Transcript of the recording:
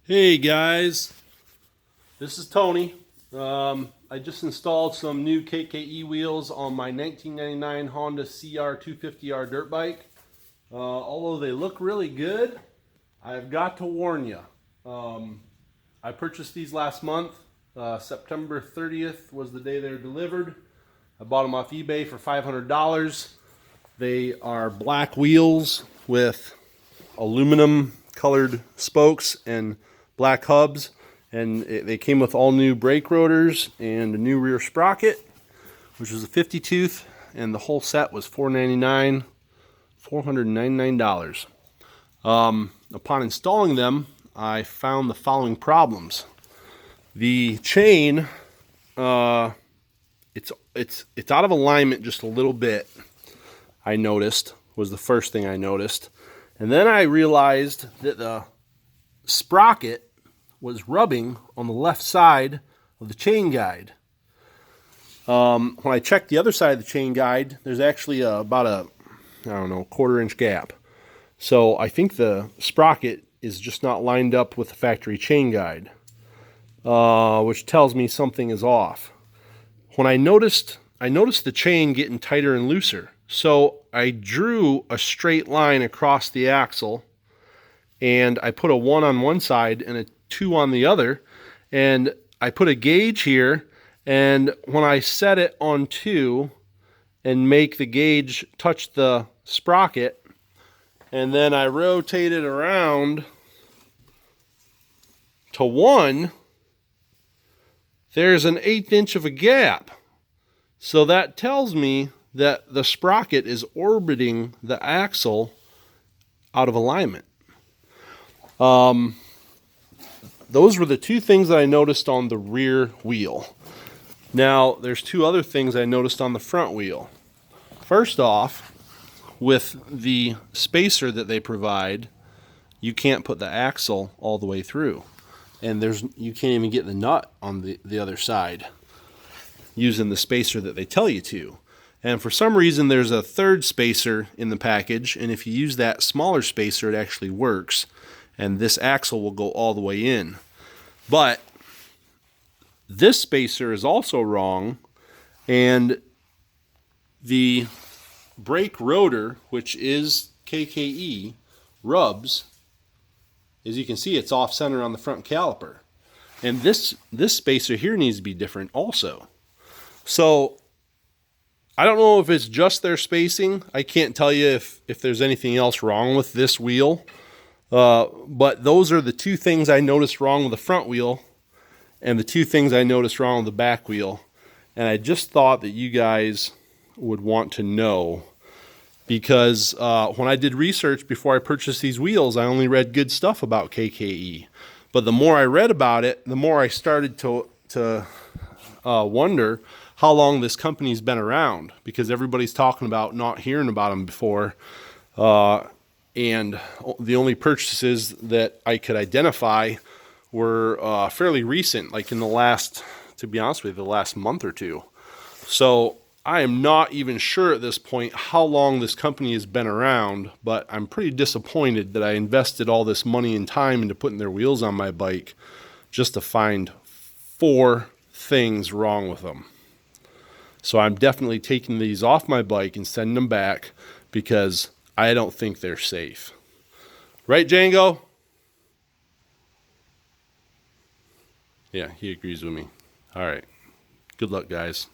Hey guys, this is Tony. I just installed some new KKE wheels on my 1999 Honda CR 250R dirt bike. Although they look really good, I've got to warn you. I purchased these last month. September 30th was the day they were delivered. I bought them off eBay for $500. They are black wheels with aluminum colored spokes and black hubs, and they came with all new brake rotors and a new rear sprocket, which was a 50 tooth, and the whole set was $499. Upon installing them, I found the following problems. The chain, it's out of alignment just a little bit. I noticed was the first thing I noticed. And then I realized that the sprocket was rubbing on the left side of the chain guide. When I checked the other side of the chain guide, there's actually about a, I don't know, quarter-inch gap. So I think the sprocket is just not lined up with the factory chain guide, which tells me something is off. When I noticed the chain getting tighter and looser. So I drew a straight line across the axle, and I put a 1 on one side and a 2 on the other, and I put a gauge here, and when I set it on 2 and make the gauge touch the sprocket, and then I rotate it around to 1, there's an 1/8 inch of a gap. So that tells me that the sprocket is orbiting the axle out of alignment. Those were the two things that I noticed on the rear wheel. Now, there's two other things I noticed on the front wheel. First off, with the spacer that they provide, you can't put the axle all the way through. And you can't even get the nut on the other side using the spacer that they tell you to. And for some reason, there's a third spacer in the package, and if you use that smaller spacer, it actually works, and this axle will go all the way in. But this spacer is also wrong, and the brake rotor, which is KKE, rubs. As you can see, it's off center on the front caliper. And this spacer here needs to be different also. So I don't know if it's just their spacing. I can't tell you if there's anything else wrong with this wheel. But those are the two things I noticed wrong with the front wheel and the two things I noticed wrong with the back wheel. And I just thought that you guys would want to know, because when I did research before I purchased these wheels, I only read good stuff about KKE. But the more I read about it, the more I started to wonder how long this company's been around, because everybody's talking about not hearing about them before. And the only purchases that I could identify were fairly recent, like in the last, to be honest with you, the last month or two. So I am not even sure at this point how long this company has been around, but I'm pretty disappointed that I invested all this money and time into putting their wheels on my bike just to find 4 things wrong with them. So I'm definitely taking these off my bike and sending them back, because I don't think they're safe. Right, Django? Yeah, he agrees with me. All right. Good luck, guys.